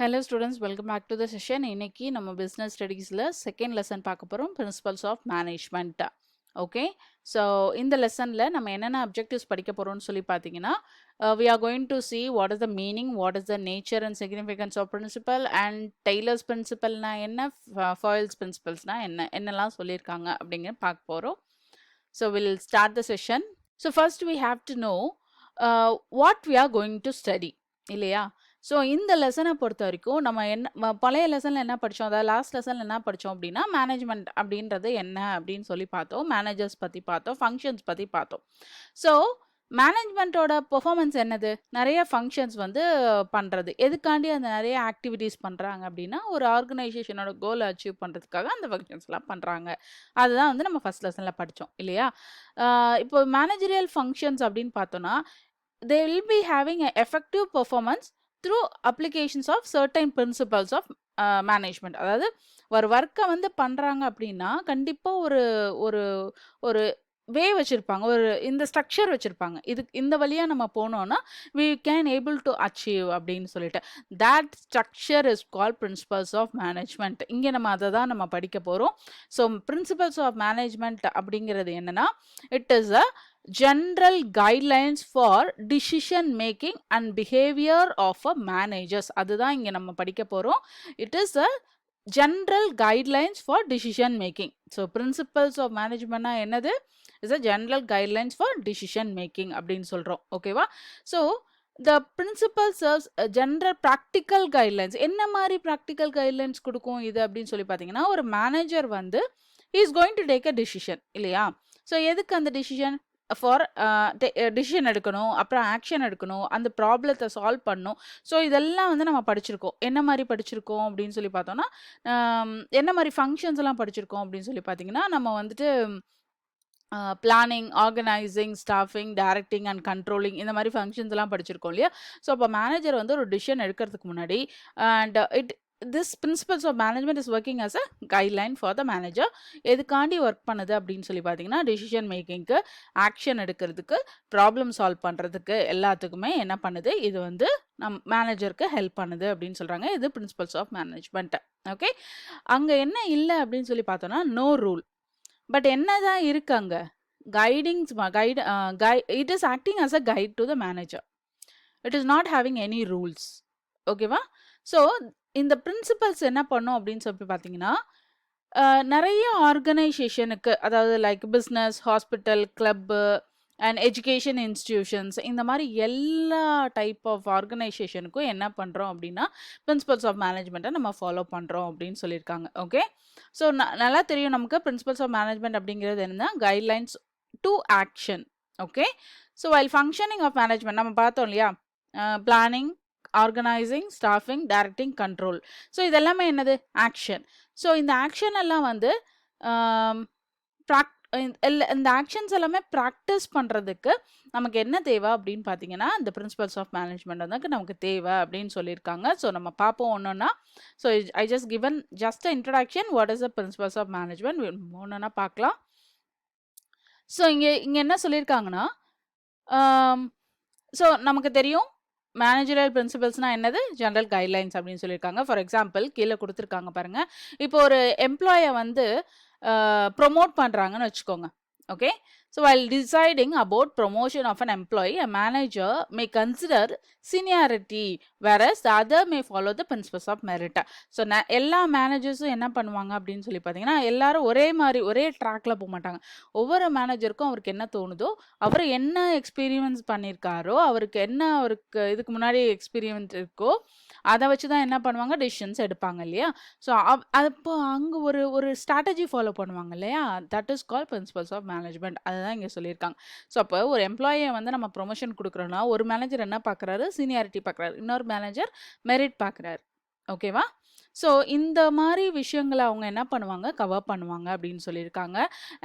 Hello students, welcome back to the session. இன்னைக்கு நம்ம business studiesல second lesson பார்க்க போறோம், principles of management. Okay, so இந்த lessonல நம்ம என்னென்ன objectives படிக்க போறோம்னு சொல்லி பார்த்தீங்கன்னா, we are going to see what is the meaning, what is the nature and significance of principle, and Taylor's principle னா என்ன, Foyle's principles னா என்ன, என்னெல்லாம் சொல்லியிருக்காங்க அப்படிங்கிற பார்க்க போறோம். So we'll start the session. So first we have to know what we are going to study. இல்லையா? ஸோ இந்த லெசனை பொறுத்த வரைக்கும் நம்ம என்ன பழைய லெசனில் என்ன படித்தோம், அதாவது லாஸ்ட் லெசனில் என்ன படித்தோம் அப்படின்னா, மேனேஜ்மெண்ட் அப்படின்றது என்ன அப்படின்னு சொல்லி பார்த்தோம், மேனேஜர்ஸ் பற்றி பார்த்தோம், ஃபங்க்ஷன்ஸ் பற்றி பார்த்தோம். ஸோ மேனேஜ்மெண்ட்டோட பெர்ஃபார்மன்ஸ் என்னது, நிறைய ஃபங்க்ஷன்ஸ் வந்து பண்ணுறது, எதுக்காண்டி அந்த நிறைய ஆக்டிவிட்டீஸ் பண்ணுறாங்க அப்படின்னா, ஒரு ஆர்கனைசேஷனோட கோலை அச்சீவ் பண்ணுறதுக்காக அந்த ஃபங்க்ஷன்ஸ்லாம் பண்ணுறாங்க. அதுதான் வந்து நம்ம ஃபர்ஸ்ட் லெசனில் படித்தோம் இல்லையா? இப்போ மேனேஜரியல் ஃபங்க்ஷன்ஸ் அப்படின்னு பார்த்தோன்னா, they will be having an effective performance through applications of certain principles of management. அதாவது ஒரு ஒர்க்கை வந்து பண்ணுறாங்க அப்படின்னா கண்டிப்பாக ஒரு ஒரு ஒரு வே வச்சுருப்பாங்க, ஒரு இந்த ஸ்ட்ரக்சர் வச்சுருப்பாங்க, இந்த வழியாக நம்ம போனோன்னா we can able to achieve அப்படின்னு சொல்லிட்டு, that structure is called principles of management. இங்கே நம்ம அதை தான் நம்ம படிக்க போகிறோம். ஸோ principles of management அப்படிங்கிறது என்னன்னா, it is a general guidelines for decision making and behavior of a managers. அதுதான் இங்க நம்ம படிக்க போறோம். It is a general guidelines for decision making. So principles of management என்னது, is a general guidelines for decision making அப்படின்னு சொல்றோம். ஓகேவா? So the principle serves a general practical guidelines. என்ன மாதிரி practical guidelines கொடுக்கும் இது அப்படின்னு சொல்லி பார்த்தீங்கன்னா, ஒரு மேனேஜர் வந்து he is going to take a decision இல்லையா? ஸோ எதுக்கு அந்த டிசிஷன், ஃபார் டிசிஷன் எடுக்கணும், அப்புறம் ஆக்ஷன் எடுக்கணும், அந்த ப்ராப்ளத்தை சால்வ் பண்ணணும். ஸோ இதெல்லாம் வந்து நம்ம படிச்சிருக்கோம். என்ன மாதிரி படிச்சிருக்கோம் அப்படின்னு சொல்லி பார்த்தோன்னா, என்ன மாதிரி ஃபங்க்ஷன்ஸ் எல்லாம் படிச்சிருக்கோம் அப்படின்னு சொல்லி பார்த்தீங்கன்னா, நம்ம வந்துட்டு planning, organising, staffing, directing and controlling இந்த மாதிரி ஃபங்க்ஷன்ஸ் எல்லாம் படிச்சிருக்கோம் இல்லையா? ஸோ அப்போ மேனேஜர் வந்து ஒரு டிசிஷன் எடுக்கிறதுக்கு முன்னாடி and this principles of management is working as a guideline for the manager. எதுக்காண்டி ஒர்க் பண்ணுது அப்படின்னு சொல்லி பார்த்தீங்கன்னா, டிசிஷன் மேக்கிங்க்கு, ஆக்ஷன் எடுக்கிறதுக்கு, ப்ராப்ளம் சால்வ் பண்ணுறதுக்கு எல்லாத்துக்குமே என்ன பண்ணுது, இது வந்து நம் மேனேஜருக்கு ஹெல்ப் பண்ணுது அப்படின்னு சொல்கிறாங்க. இது பிரின்சிபல்ஸ் ஆஃப் மேனேஜ்மெண்ட். ஓகே, அங்கே என்ன இல்லை அப்படின்னு சொல்லி பார்த்தோன்னா, நோ ரூல். பட் என்னதான் இருக்கு அங்கே, guidings it is acting as a guide to the manager. It is not having any rules. ஓகேவா? ஸோ இந்த பிரின்சிபல்ஸ் என்ன பண்ணும் அப்படின்னு சொல்லி பார்த்தீங்கன்னா, நிறைய ஆர்கனைசேஷனுக்கு, அதாவது like business, hospital, club and education institutions, இந்த மாதிரி எல்லா டைப் ஆஃப் ஆர்கனைசேஷனுக்கும் என்ன பண்ணுறோம் அப்படின்னா, பிரின்சிபல்ஸ் ஆஃப் மேனேஜ்மெண்ட்டை நம்ம ஃபாலோ பண்ணுறோம் அப்படின்னு சொல்லியிருக்காங்க. ஓகே, ஸோ நல்லா தெரியும் நமக்கு பிரின்சிபல்ஸ் ஆஃப் மேனேஜ்மெண்ட் அப்படிங்கிறது என்ன, guidelines to action. Okay, so while functioning of management நம்ம பார்த்தோம் இல்லையா, planning, organising, staffing, directing, control. So இதெல்லாமே என்னது, ஆக்ஷன். ஸோ இந்த ஆக்ஷன் எல்லாம் வந்து இந்த ஆக்ஷன்ஸ் எல்லாமே ப்ராக்டிஸ் பண்ணுறதுக்கு நமக்கு என்ன தேவை அப்படின்னு பார்த்தீங்கன்னா, இந்த பிரின்சிபல்ஸ் ஆஃப் மேனேஜ்மெண்ட் வந்து நமக்கு தேவை அப்படின்னு சொல்லியிருக்காங்க. ஸோ நம்ம பார்ப்போம் ஒன்றுன்னா. So I just given just introduction, what is the principles of management, ஒன்றுன்னா பார்க்கலாம். ஸோ இங்கே என்ன சொல்லியிருக்காங்கன்னா, ஸோ நமக்கு தெரியும் மேனேஜரியல் பிரின்சிபல்ஸ்னா என்னது, ஜெனரல் கைட்லைன்ஸ் அப்படின்னு சொல்லியிருக்காங்க. ஃபார் எக்ஸாம்பிள் கீழே கொடுத்துருக்காங்க பாருங்க. இப்போ ஒரு எம்ப்ளாயை வந்து ப்ரொமோட் பண்ணுறாங்கன்னு வச்சுக்கோங்க. Okay, so while deciding about promotion of an employee, a manager may consider seniority, whereas the other may follow the principles of merit. So எல்லா மேனேஜர்ஸும் என்ன பண்ணுவாங்க அப்படின்னு சொல்லி பார்த்தீங்கன்னா, எல்லாரும் ஒரே மாதிரி ஒரே ட்ராக்ல போக மாட்டாங்க. ஒவ்வொரு மேனேஜருக்கும் அவருக்கு என்ன தோணுதோ, அவர் என்ன எக்ஸ்பீரியன்ஸ் பண்ணியிருக்காரோ, அவருக்கு இதுக்கு முன்னாடி எக்ஸ்பீரியன்ஸ் இருக்கோ, அதை வச்சு தான் என்ன பண்ணுவாங்க, டிசிஷன்ஸ் எடுப்பாங்க இல்லையா? ஸோ அப்போ அங்கே ஒரு ஸ்ட்ராட்டஜி ஃபாலோ பண்ணுவாங்க இல்லையா, that is call principles of management. அதுதான் இங்கே சொல்லியிருக்காங்க. ஸோ அப்போ ஒரு எம்ப்ளாயை வந்து நம்ம ப்ரொமோஷன் கொடுக்குறோன்னா, ஒரு மேனேஜர் என்ன பார்க்குறாரு, சீனியாரிட்டி பார்க்குறாரு, இன்னொரு மேனேஜர் மெரிட் பார்க்குறாரு. ஓகேவா? ஸோ இந்த மாதிரி விஷயங்களை அவங்க என்ன பண்ணுவாங்க, கவர் பண்ணுவாங்க அப்படின்னு சொல்லியிருக்காங்க.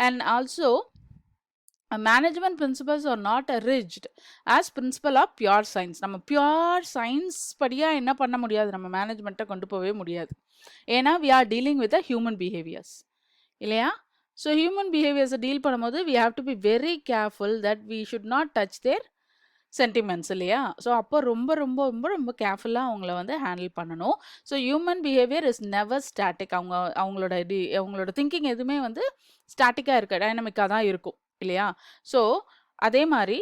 And also management principles are not rigid as principle of pure science. நம்ம பியூர் சயின்ஸ் படியாக என்ன பண்ண முடியாது, நம்ம மேனேஜ்மெண்ட்டை கொண்டு போகவே முடியாது. ஏன்னா we are dealing with human behaviours இல்லையா? ஸோ ஹியூமன் பிஹேவியர்ஸை டீல் பண்ணும்போது we have to be very careful that we should not touch their sentiments இல்லையா? ஸோ அப்போ ரொம்ப ரொம்ப ரொம்ப ரொம்ப கேர்ஃபுல்லாக அவங்கள வந்து ஹேண்டில் பண்ணணும். So human behaviour is never static. அவங்களோட திங்கிங் எதுவுமே வந்து ஸ்டாட்டிக்காக இருக்க டைனமிக்காக தான் இருக்கும் இல்லையா? ஸோ அதே மாதிரி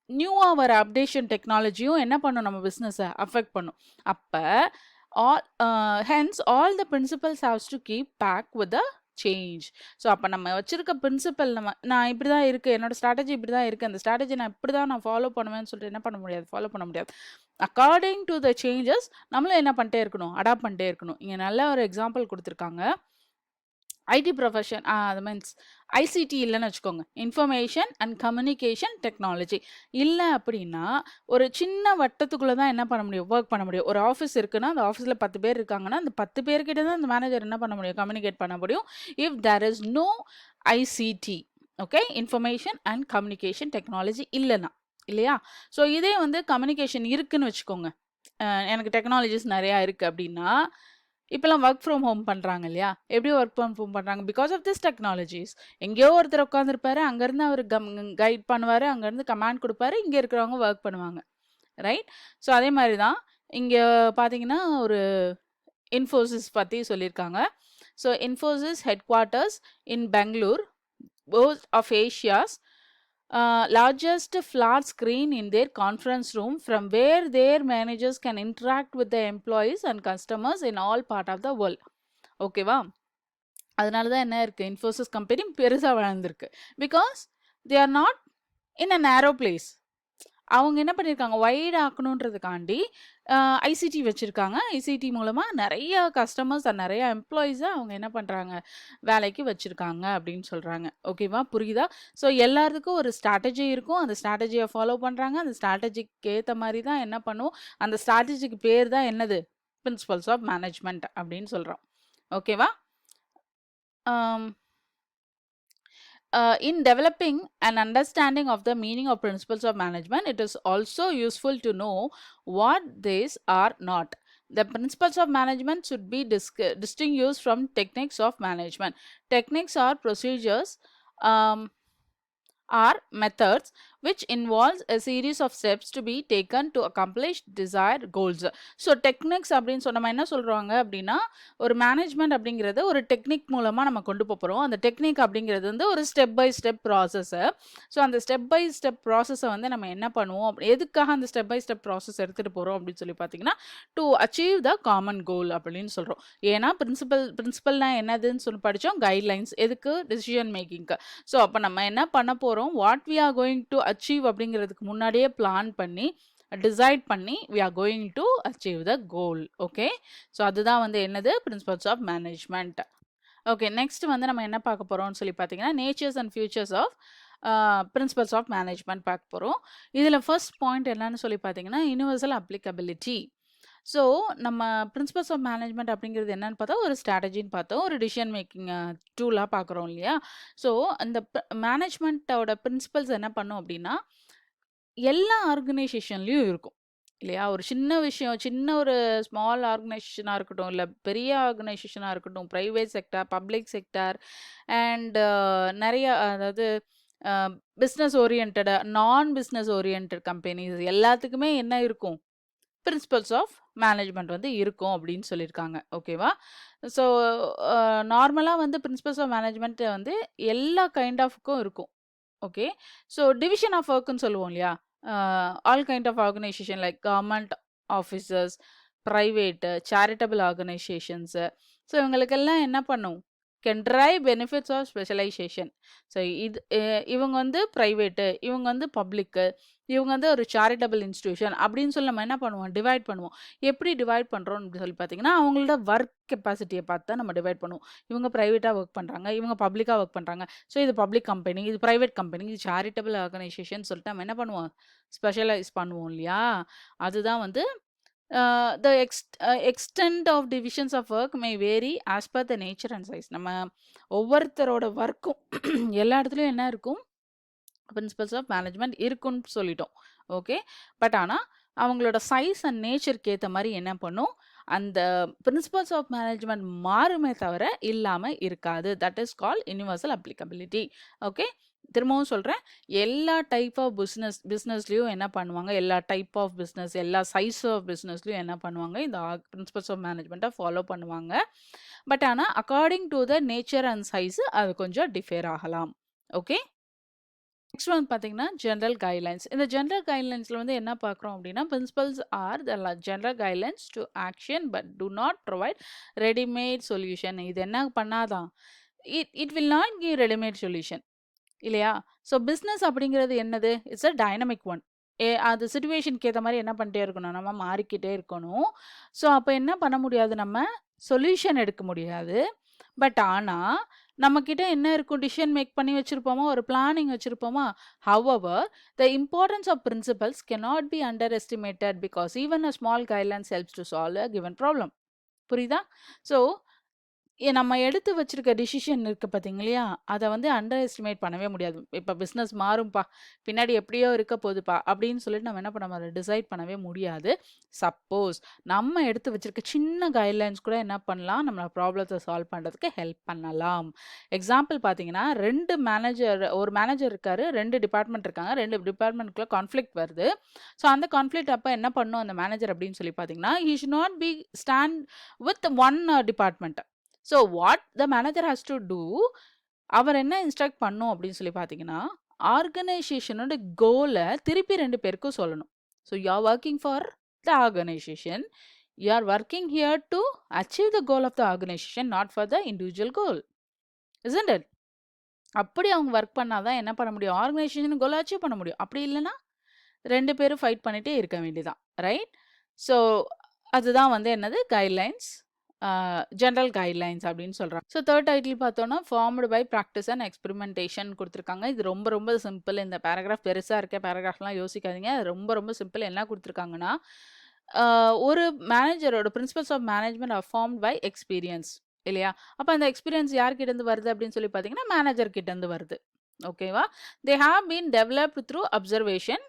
நியூவாக வர அப்டேஷன் டெக்னாலஜியும் என்ன பண்ணும் நம்ம பிஸ்னஸை அஃபெக்ட் பண்ணும். அப்போ hence all the principles haves to keep pace with the change. So அப்போ நம்ம வச்சிருக்க பிரின்சிபல் நான் இப்படி தான் இருக்குது, என்னோட ஸ்ட்ராட்டஜி இப்படி தான் இருக்குது, அந்த ஸ்ட்ராட்டஜி இப்படி தான் நான் ஃபாலோ பண்ணுவேன்னு சொல்லிட்டு என்ன பண்ண முடியாது, ஃபாலோ பண்ண முடியாது. அக்கார்டிங் டு த சேஞ்சஸ் நம்மளும் என்ன பண்ணிட்டே இருக்கணும், அடாப்ட் பண்ணிட்டே இருக்கணும். இங்கே நல்ல ஒரு எக்ஸாம்பிள் கொடுத்துருக்காங்க. ஐடி ப்ரொஃபஷன் அது மீன்ஸ் ஐசிடி இல்லைன்னு வச்சுக்கோங்க, இன்ஃபர்மேஷன் அண்ட் கம்யூனிகேஷன் டெக்னாலஜி இல்லை அப்படின்னா ஒரு சின்ன வட்டத்துக்குள்ளே தான் என்ன பண்ண முடியும், ஒர்க் பண்ண முடியும். ஒரு ஆஃபீஸ் இருக்குன்னா அந்த ஆஃபீஸில் 10 பேர் இருக்காங்கன்னா அந்த 10 பேர்கிட்ட தான் அந்த மேனேஜர் என்ன பண்ண முடியும், கம்யூனிகேட் பண்ண முடியும். If there is no ICT, okay, information and communication technology இல்லைன்னா இல்லையா? ஸோ இதே வந்து கம்யூனிகேஷன் இருக்குன்னு வச்சுக்கோங்க, எனக்கு டெக்னாலஜிஸ் நிறையா இருக்குது அப்படின்னா இப்போலாம் ஒர்க் ஃப்ரம் ஹோம் பண்ணுறாங்க இல்லையா? எப்படி ஒர்க் ஃப்ரம் ஹோம் பண்ணுறாங்க? Because of this technologies. எங்கேயோ ஒருத்தர் உட்காந்துருப்பாரு, அங்கேருந்து அவர் கைட் பண்ணுவார், அங்கேருந்து கமாண்ட் கொடுப்பாரு, இங்கே இருக்கிறவங்க ஒர்க் பண்ணுவாங்க, ரைட்? ஸோ அதே மாதிரி தான் இங்கே பார்த்தீங்கன்னா ஒரு இன்ஃபோசிஸ் பற்றி சொல்லியிருக்காங்க. So Infosys headquarters in Bangalore, both of Asia's largest flat screen in their conference room from where their managers can interact with the employees and customers in all part of the world. ஓகேவா? அதனால தான் என்ன இருக்குது, Infosys company பெருசாக வளர்ந்துருக்கு. Because they are not in a narrow place. அவங்க என்ன பண்ணியிருக்காங்க, வைட் ஆக்கணுன்றதுக்காண்டி ஐசிடி வச்சுருக்காங்க. ஐசிடி மூலமாக நிறைய கஸ்டமர்ஸ் நிறைய எம்ப்ளாயீஸை அவங்க என்ன பண்ணுறாங்க, வேலைக்கு வச்சுருக்காங்க அப்படின்னு சொல்கிறாங்க. ஓகேவா, புரியுதா? ஸோ எல்லாத்துக்கும் ஒரு ஸ்ட்ராட்டஜி இருக்கும், அந்த ஸ்ட்ராட்டஜியை ஃபாலோ பண்ணுறாங்க. அந்த ஸ்ட்ராட்டஜிக்கு ஏற்ற மாதிரி தான் என்ன பண்ணுவோம், அந்த ஸ்ட்ராட்டஜிக்கு பேர் தான் என்னது, பிரின்சிபல்ஸ் ஆஃப் மேனேஜ்மெண்ட் அப்படின்னு சொல்கிறோம். ஓகேவா? In developing an understanding of the meaning of principles of management, it is also useful to know what these are not. The principles of management should be distinguished from techniques of management. Techniques are procedures are methods which involves a series of steps to be taken to accomplish desired goals. So techniques அப்படின்னு சொன்ன என்ன சொல்கிறாங்க அப்படின்னா, ஒரு management அப்படிங்கிறது ஒரு technique மூலமாக நம்ம கொண்டு போகிறோம். அந்த டெக்னிக் அப்படிங்கிறது வந்து ஒரு ஸ்டெப் பை ஸ்டெப் ப்ராசஸ்ஸை. ஸோ அந்த ஸ்டெப் பை ஸ்டெப் ப்ராசஸை வந்து நம்ம என்ன பண்ணுவோம், எதுக்காக அந்த ஸ்டெப் பை ஸ்டெப் ப்ராசஸ் எடுத்துகிட்டு போகிறோம் அப்படின்னு சொல்லி பார்த்தீங்கன்னா, டு அச்சீவ் த காமன் கோல் அப்படின்னு சொல்கிறோம். ஏன்னா பிரின்சிபல்னால் என்னதுன்னு சொல்லி படித்தோம், கைட்லைன்ஸ் எதுக்கு, டிசிஷன் மேக்கிங்க்கு. ஸோ அப்போ நம்ம என்ன பண்ண போகிறோம், what we are going to achieve அப்படிங்கிறதுக்கு முன்னாடியே பிளான் பண்ணி டிசைட் பண்ணி we are going to achieve the goal. Okay, so அதுதான் வந்து என்னது, principles of management. Okay, next வந்து நம்ம என்ன பார்க்க போகிறோம்னு சொல்லி பார்த்தீங்கன்னா, natures and futures of principles of management பார்க்க போகிறோம். இதில் ஃபர்ஸ்ட் பாயிண்ட் என்னன்னு சொல்லி பார்த்தீங்கன்னா, யூனிவர்சல் அப்ளிகபிலிட்டி. ஸோ நம்ம பிரின்சிபல்ஸ் ஆஃப் மேனேஜ்மெண்ட் அப்படிங்கிறது என்னன்னு பார்த்தா, ஒரு ஸ்ட்ராட்டஜின்னு பார்த்தோம், ஒரு டிசிஷன் மேக்கிங் டூலாக பார்க்குறோம் இல்லையா? ஸோ அந்த மேனேஜ்மெண்ட்டோட பிரின்சிபல்ஸ் என்ன பண்ணும் அப்படின்னா, எல்லா ஆர்கனைசேஷன்லேயும் இருக்கும் இல்லையா? ஒரு சின்ன விஷயம், சின்ன ஒரு ஸ்மால் ஆர்கனைசேஷனாக இருக்கட்டும், இல்லை பெரிய ஆர்கனைசேஷனாக இருக்கட்டும், private sector, public sector and நிறைய, அதாவது பிஸ்னஸ் ஓரியன்டா, நான் பிஸ்னஸ் ஓரியன்ட் கம்பெனிஸ் எல்லாத்துக்குமே என்ன இருக்கும், பிரின்சிபல்ஸ் ஆஃப் மேனேஜ்மெண்ட் வந்து இருக்கும் அப்படின்னு சொல்லியிருக்காங்க. ஓகேவா? ஸோ நார்மலாக வந்து பிரின்சிபல்ஸ் ஆஃப் மேனேஜ்மெண்ட் வந்து எல்லா கைண்ட் ஆஃப்க்கும் இருக்கும். ஓகே, ஸோ டிவிஷன் ஆஃப் ஒர்க்குன்னு சொல்லுவோம் இல்லையா? All kind of organisation like government officers, private, charitable organisations. So இவங்களுக்கெல்லாம் என்ன பண்ணும், can derive benefits of specialisation. So இவங்க வந்து ப்ரைவேட்டு, இவங்க வந்து பப்ளிக்கு, இவங்க வந்து ஒரு சேரிட்டபிள் இன்ஸ்டிடியூஷன் அப்படின்னு சொல்லி நம்ம என்ன பண்ணுவோம், டிவைட் பண்ணுவோம். எப்படி டிவைட் பண்ணுறோம் அப்படின்னு சொல்லி பார்த்தீங்கன்னா, அவங்களோட ஒர்க் கெப்பாசிட்டியை பார்த்து தான் நம்ம டிவைட் பண்ணுவோம். இவங்க ப்ரைவேட்டாக ஒர்க் பண்ணுறாங்க, இவங்க பப்ளிக்காக ஒர்க் பண்ணுறாங்க. ஸோ இது பப்ளிக் கம்பெனி, இது ப்ரைவேட் கம்பெனி, இது சேரிட்டபிள் ஆர்கனைசேஷன் சொல்லிட்டு நம்ம என்ன பண்ணுவோம், ஸ்பெஷலைஸ் பண்ணுவோம் இல்லையா? அதுதான் வந்து the extent of divisions of work may vary as per the nature and size. நம்ம ஒவ்வொருத்தரோட ஒர்க்கும் எல்லா இடத்துலையும் என்ன இருக்கும், பிரின்சிபல்ஸ் ஆஃப் மேனேஜ்மெண்ட் இருக்குன்னு சொல்லிட்டோம். ஓகே, பட் ஆனால் அவங்களோட சைஸ் அண்ட் நேச்சருக்கு ஏற்ற மாதிரி என்ன பண்ணும், அந்த பிரின்சிபல்ஸ் ஆஃப் மேனேஜ்மெண்ட் மாறுமே தவிர இல்லாமல் இருக்காது. That is call universal applicability. Okay, திரும்பவும் சொல்கிறேன், எல்லா டைப் ஆஃப் பிஸ்னஸ்லேயும் என்ன பண்ணுவாங்க, எல்லா டைப் ஆஃப் பிஸ்னஸ், எல்லா சைஸ் ஆஃப் பிஸ்னஸ்லையும் என்ன பண்ணுவாங்க, இந்த பிரின்சிபல்ஸ் ஆஃப் மேனேஜ்மெண்ட்டை ஃபாலோ பண்ணுவாங்க. பட் ஆனால் according to the nature and size அது கொஞ்சம் டிஃபேர் ஆகலாம். ஓகே, நெக்ஸ்ட் வந்து பார்த்தீங்கன்னா ஜென்ரல் கைட்லைன்ஸ். இந்த ஜென்ரல் கைட்லைன்ஸில் வந்து என்ன பார்க்குறோம் அப்படின்னா, principles R the general guidelines to action but to not provide readymade solution. இது என்ன பண்ணாதான், it will not give readymade solution இல்லையா? ஸோ பிஸ்னஸ் அப்படிங்கிறது என்னது? It's a dynamic one. அது சிச்சுவேஷனுக்கு ஏற்ற மாதிரி என்ன பண்ணிட்டே இருக்கணும், நம்ம மாறிக்கிட்டே இருக்கணும். ஸோ அப்போ என்ன பண்ண முடியாது, நம்ம சொல்யூஷன் எடுக்க முடியாது. பட் ஆனால் நம்மக்கிட்ட என்ன இருக்கும், டிசிஷன் மேக் பண்ணி வச்சுருப்போமா, ஒரு பிளானிங் வச்சுருப்போமா. However the importance of principles cannot be underestimated because even a small guidelines helps to solve a given problem. புரியுதா? ஸோ நம்ம எடுத்து வச்சிருக்க டிசிஷன் இருக்கு பார்த்தீங்களா, அதை வந்து அண்டர் எஸ்டிமேட் பண்ணவே முடியாது. இப்போ பிஸ்னஸ் மாறும்பா, பின்னாடி எப்படியோ இருக்க போகுதுப்பா அப்படின்னு சொல்லிட்டு நம்ம என்ன பண்ண முடியாது, டிசைட் பண்ணவே முடியாது. சப்போஸ் நம்ம எடுத்து வச்சிருக்க சின்ன கைட்லைன்ஸ் கூட என்ன பண்ணலாம், நம்ம ப்ராப்ளத்தை சால்வ் பண்ணுறதுக்கு ஹெல்ப் பண்ணலாம். எக்ஸாம்பிள் பார்த்தீங்கன்னா, ஒரு மேனேஜர் இருக்காரு, 2 டிபார்ட்மெண்ட் இருக்காங்க, 2 டிபார்ட்மெண்ட்குள்ள கான்ஃப்ளிக்ட் வருது. ஸோ அந்த கான்ஃப்ளிக்ட் அப்போ என்ன பண்ணும் அந்த மேனேஜர் அப்படின்னு சொல்லி பார்த்தீங்கன்னா, he should not be stand with one department. So what the manager has to do, அவர் என்ன இன்ஸ்ட்ரக்ட் பண்ணும் அப்படின்னு சொல்லி பார்த்தீங்கன்னா, ஆர்கனைசேஷனோட கோலை திருப்பி 2 பேருக்கும் சொல்லணும். So you are working for the organisation, you are working here to achieve the goal of the organisation, not for the individual goal. Isn't it? அப்படி அவங்க ஒர்க் பண்ணாதான் என்ன பண்ண முடியும், ஆர்கனைசேஷன் கோலை அச்சீவ் பண்ண முடியும். அப்படி இல்லைன்னா 2 பேரும் ஃபைட் பண்ணிட்டே இருக்க வேண்டியதான். ரைட்? ஸோ அதுதான் வந்து என்னது, கைட்லைன்ஸ், ஜென்ரல் கைட்லைன்ஸ் அப்படின்னு சொல்கிறாங்க. ஸோ தேர்ட் டைட்டில் பார்த்தோன்னா, formed by practice and experimentation கொடுத்துருக்காங்க. இது ரொம்ப ரொம்ப சிம்பிள். இந்த பேராகிராஃப் பெருசாக இருக்க பேராகிராஃப்லாம் யோசிக்காதீங்க. அது ரொம்ப ரொம்ப சிம்பிள். என்ன கொடுத்துருக்காங்கன்னா, ஒரு மேனேஜரோட principles of management are formed by experience இல்லையா? அப்போ அந்த எக்ஸ்பீரியன்ஸ் யார்கிட்டேருந்து வருது அப்படின்னு சொல்லி பார்த்தீங்கன்னா, மேனேஜர் கிட்டேருந்து வருது. ஓகேவா? They have been developed through observation,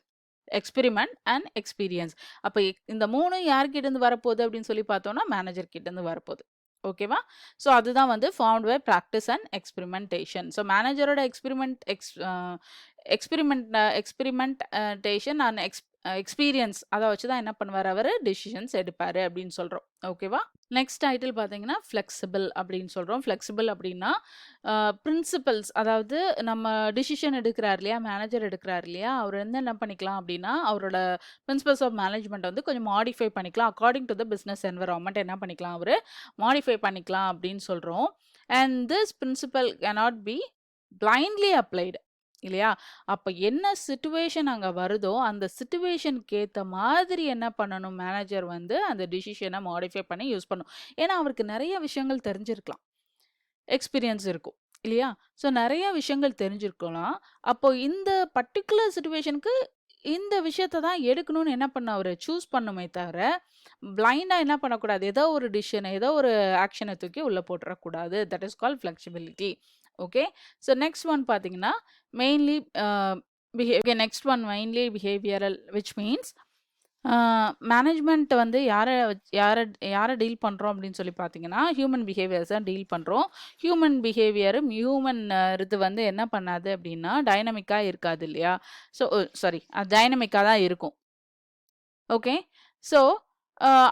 experiment and experience. அப்போ இந்த 3 யார்கிட்டேருந்து வரப்போகுது அப்படின்னு சொல்லி பார்த்தோன்னா, மேனேஜர் கிட்டேருந்து வரப்போகுது. ஓகேவா? ஸோ அதுதான் வந்து formed by practice and experimentation. So மேனேஜரோட எக்ஸ்பெரிமெண்டேஷன் அண்ட் எக்ஸ்பீரியன்ஸ் அதை வச்சு தான் என்ன பண்ணுவார், அவர் டிசிஷன்ஸ் எடுப்பார் அப்படின்னு சொல்கிறோம். ஓகேவா? நெக்ஸ்ட் டைட்டில் பார்த்தீங்கன்னா ஃப்ளெக்சிபிள் அப்படின்னு சொல்கிறோம். ஃப்ளெக்சிபிள் அப்படின்னா பிரின்சிபல்ஸ், அதாவது நம்ம டிசிஷன் எடுக்கிறார் இல்லையா, மேனேஜர் எடுக்கிறார் இல்லையா, அவர் வந்து என்ன பண்ணிக்கலாம் அப்படின்னா, அவரோட பிரின்சிபல்ஸ் ஆஃப் மேனேஜ்மெண்ட் வந்து கொஞ்சம் மாடிஃபை பண்ணிக்கலாம். According to the business environment என்ன பண்ணிக்கலாம், அவர் மாடிஃபை பண்ணிக்கலாம் அப்படின்னு சொல்கிறோம். And this principal cannot be blindly applied இல்லையா? அப்போ என்ன சிச்சுவேஷன் அங்கே வருதோ அந்த சிச்சுவேஷனுக்கு ஏற்ற மாதிரி என்ன பண்ணணும், மேனேஜர் வந்து அந்த டிசிஷனை மாடிஃபை பண்ணி யூஸ் பண்ணணும். ஏன்னா அவருக்கு நிறைய விஷயங்கள் தெரிஞ்சிருக்கலாம், எக்ஸ்பீரியன்ஸ் இருக்கும் இல்லையா? ஸோ நிறைய விஷயங்கள் தெரிஞ்சிருக்கலாம். அப்போ இந்த பர்டிகுலர் சிச்சுவேஷனுக்கு இந்த விஷயத்தை தான் எடுக்கணும்னு என்ன பண்ண அவர் சூஸ் பண்ணுமே தவிர, பிளைண்டாக என்ன பண்ணக்கூடாது, ஏதோ ஒரு டிசிஷனை ஏதோ ஒரு ஆக்ஷனை தூக்கி உள்ளே போட்டுறக்கூடாது. That is call flexibility. Okay, so next one பார்த்தீங்கன்னா mainly next one mainly behavioural, which means management வந்து யாரை டீல் பண்ணுறோம் அப்படின்னு சொல்லி பார்த்தீங்கன்னா, ஹியூமன் பிஹேவியர்ஸ் தான் டீல் பண்ணுறோம். ஹியூமன் பிஹேவியரும் ஹியூமன் இது வந்து என்ன பண்ணாது அப்படின்னா டைனமிக்காக இருக்காது இல்லையா? ஸோ சாரி, அது டைனமிக்காக தான் இருக்கும். ஓகே, ஸோ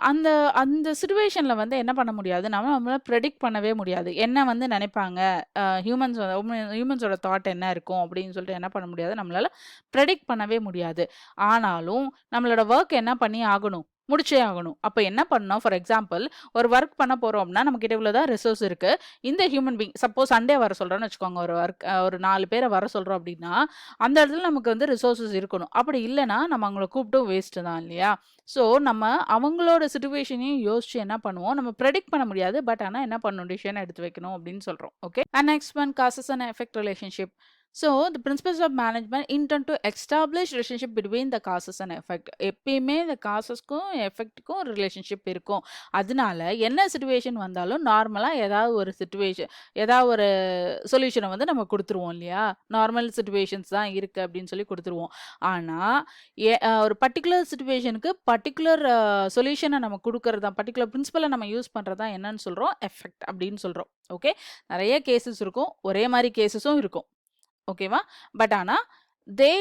அந்த அந்த சிச்சுவேஷனில் வந்து என்ன பண்ண முடியாது, நம்மளால ப்ரெடிக்ட் பண்ணவே முடியாது. என்ன வந்து நினைப்பாங்க, ஹியூமன்ஸோட தாட் என்ன இருக்கும் அப்படின்னு சொல்லிட்டு என்ன பண்ண முடியாது, நம்மளால ப்ரெடிக்ட் பண்ணவே முடியாது. ஆனாலும் நம்மளோட ஒர்க் என்ன பண்ணி ஆகணும், முடிச்சே ஆகணும். அப்போ என்ன பண்ணணும், ஃபார் எக்ஸாம்பிள் ஒரு ஒர்க் பண்ண போகிறோம் அப்படின்னா நம்மக்கிட்ட இவ்வளோ தான் ரிசோர்ஸ் இருக்குது. இந்த ஹியூமன் பீங் சப்போஸ் சண்டே வர சொல்கிறோன்னு வச்சுக்கோங்க, ஒரு 4 பேரை வர சொல்கிறோம் அப்படின்னா அந்த இடத்துல நமக்கு வந்து ரிசோர்ஸஸ் இருக்கணும். அப்படி இல்லைன்னா நம்ம அவங்கள கூப்பிட்டும் வேஸ்ட்டு தான் இல்லையா? ஸோ நம்ம அவங்களோட சிச்சுவேஷனையும் யோசிச்சு என்ன பண்ணுவோம், நம்ம ப்ரெடிக்ட் பண்ண முடியாது. பட் ஆனால் என்ன பண்ணணும், டிசிஷன் எடுத்து வைக்கணும் அப்படின்னு சொல்கிறோம். Okay, and next one causes and effect relationship. So the principles of management intend to establish relationship between the causes and effect. எப்பயுமே இந்த காசஸ்க்கும் எஃபெக்ட்டுக்கும் ஒரு ரிலேஷன்ஷிப் இருக்கும். அதனால என்ன சிச்சுவேஷன் வந்தாலும் நார்மலாக ஏதாவது ஒரு சொல்யூஷனை வந்து நம்ம கொடுத்துருவோம் இல்லையா? நார்மல் சிச்சுவேஷன்ஸ் தான் இருக்குது அப்படின்னு சொல்லி கொடுத்துருவோம். ஆனால் ஒரு பர்டிகுலர் சிச்சுவேஷனுக்கு பர்டிகுலர் சொல்யூஷனை நம்ம கொடுக்கறது தான், பர்டிகுலர் பிரின்சிபலை நம்ம யூஸ் பண்ணுறது தான் என்னன்னு சொல்கிறோம், எஃபெக்ட் அப்படின்னு சொல்கிறோம். ஓகே, நிறைய கேசஸ் இருக்கும், ஒரே மாதிரி கேசஸும் இருக்கும். ஓகேவா? பட் ஆனா they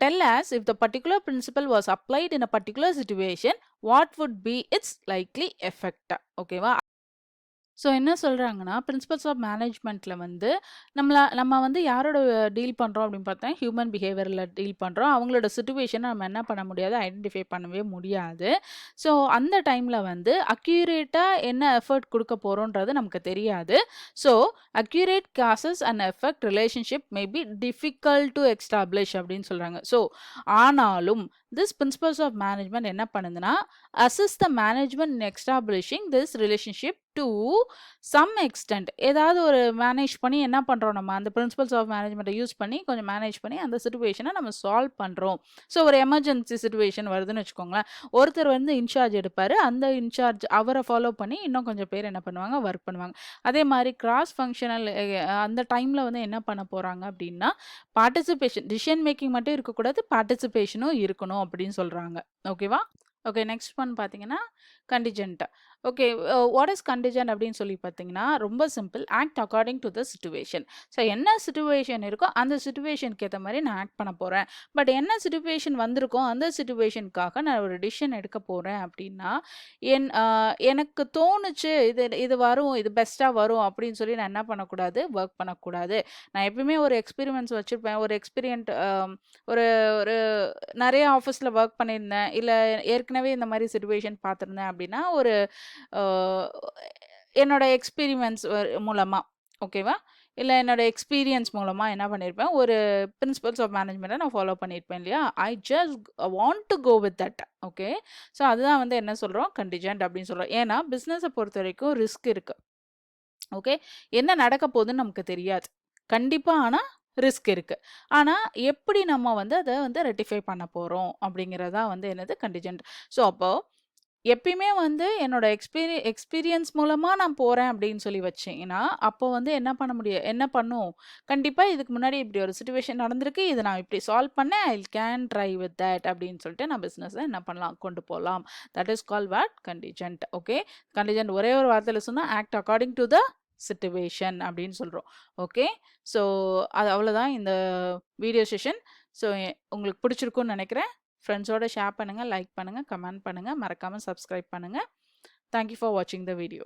tell us if the particular principle was applied in a particular situation, what would be its likely effect. ஓகேவா? ஸோ என்ன சொல்றாங்கன்னா, பிரின்சிபல்ஸ் ஆஃப் மேனேஜ்மென்ட்ல வந்து நம்ம வந்து யாரோட டீல் பண்றோம் அப்படின்னு பார்த்தா, ஹியூமன் பிஹேவியர்ல டீல் பண்றோம். அவங்களோட சிச்சுவேஷன நம்ம என்ன பண்ண முடியாது, ஐடென்டிஃபை பண்ணவே முடியாது. ஸோ அந்த டைம்ல வந்து அக்யூரேட்டா என்ன எஃபோர்ட் குடுக்க போறோம்ன்றது நமக்கு தெரியாது. So accurate causes and effect relationship may be difficult to establish அப்படின்னு சொல்றாங்க. ஸோ ஆனாலும் திஸ் பிரின்சிபல்ஸ் ஆஃப் மேனேஜ்மென்ட் என்ன பண்ணுதுன்னா, assist the management in establishing this relationship to some extent. ஏதாவது ஒரு மேனேஜ் பண்ணி என்ன பண்றோம், நம்ம அந்த பிரின்சிபல்ஸ் ஆஃப் மேனேஜ்மெண்ட்டை யூஸ் பண்ணி கொஞ்சம் மேனேஜ் பண்ணி அந்த சிச்சுவேஷனை நம்ம சால்வ் பண்றோம். ஸோ ஒரு எமர்ஜென்சி சிச்சுவேஷன் வருதுன்னு வச்சுக்கோங்களேன். ஒருத்தர் வந்து இன்சார்ஜ் எடுப்பாரு. அந்த இன்சார்ஜ் அவரை ஃபாலோ பண்ணி இன்னும் கொஞ்சம் பேர் என்ன பண்ணுவாங்க, ஒர்க் பண்ணுவாங்க. அதே மாதிரி கிராஸ் ஃபங்க்ஷனல் அந்த டைம்ல வந்து என்ன பண்ண போறாங்க அப்படின்னா, பார்ட்டிசிபேஷன் டிசிஷன் மேக்கிங் மட்டும் இருக்கக்கூடாது, பார்ட்டிசிபேஷனும் இருக்கணும் அப்படின்னு சொல்றாங்க. ஓகேவா? ஓகே, நெக்ஸ்ட் ஒன் பார்த்தீங்கன்னா contingent. Okay, what is contingent அப்படின்னு சொல்லி பார்த்தீங்கன்னா, ரொம்ப simple. Act according to the situation. So என்ன சிச்சுவேஷன் இருக்கோ அந்த சிச்சுவேஷனுக்கு ஏற்ற மாதிரி நான் ஆக்ட் பண்ண போகிறேன். பட் என்ன சிச்சுவேஷன் வந்திருக்கோ அந்த சிச்சுவேஷனுக்காக நான் ஒரு டிசிஷன் எடுக்க போகிறேன் அப்படின்னா, எனக்கு தோணுச்சு இது வரும், இது பெஸ்ட்டாக வரும் அப்படின்னு சொல்லி நான் என்ன பண்ணக்கூடாது, ஒர்க் பண்ணக்கூடாது. நான் எப்பயுமே ஒரு எக்ஸ்பீரியன்ஸ் வச்சுருப்பேன். ஒரு ஒரு ஒரு நிறைய ஆஃபீஸில் ஒர்க் பண்ணியிருந்தேன், இல்லை ஏற்கனவே இந்த மாதிரி சிச்சுவேஷன் பார்த்துருந்தேன் அப்படின்னா, ஒரு என்னோட எக்ஸ்பீரியன்ஸ் மூலமா, ஓகேவா? இல்லை என்னோட எக்ஸ்பீரியன்ஸ் மூலமா என்ன பண்ணியிருப்பேன், ஒரு பிரின்சிபல்ஸ் ஆஃப் மேனேஜ்மெண்ட்டை நான் ஃபாலோ பண்ணியிருப்பேன் இல்லையா? I just want to go with that. Okay, so அதுதான் வந்து என்ன சொல்கிறோம், கண்டிஜென்ட் அப்படின்னு சொல்கிறோம். ஏன்னா பிஸ்னஸை பொறுத்த வரைக்கும் ரிஸ்க் இருக்கு. ஓகே, என்ன நடக்க போகுதுன்னு நமக்கு தெரியாது கண்டிப்பா. ஆனா ரிஸ்க் இருக்கு. ஆனா எப்படி நம்ம வந்து அதை வந்து ரெக்டிஃபை பண்ண போறோம் அப்படிங்கிறதா வந்து என்னது, கண்டிஜென்ட். ஸோ அப்போ எப்பயுமே வந்து என்னோட எக்ஸ்பீரியன்ஸ் மூலமா நான் போறேன் அப்படின்னு சொல்லி வச்சீங்கன்னா, அப்போ வந்து என்ன பண்ணும், கண்டிப்பா இதுக்கு முன்னாடி இப்படி ஒரு சிச்சுவேஷன் நடந்திருக்கு, இதை நான் இப்படி சால்வ் பண்ணேன், I can try with that அப்படின்னு சொல்லிட்டு நான் பிஸ்னஸை என்ன பண்ணலாம், கொண்டு போகலாம். That is call what, contingent. Okay, contingent ஒரே ஒரு வார்த்தையில் சொன்னால் act according to the situation அப்படின்னு சொல்கிறோம். ஓகே, ஸோ அது அவ்வளோதான் இந்த வீடியோ செஷன். ஸோ உங்களுக்கு பிடிச்சிருக்குன்னு நினைக்கிறேன். ஃப்ரெண்ட்ஸோட ஷேர் பண்ணுங்கள், லைக் பண்ணுங்கள், கமெண்ட் பண்ணுங்கள், மறக்காமல் சப்ஸ்கிரைப் பண்ணுங்கள். தேங்க்யூ ஃபார் வாட்சிங் த வீடியோ.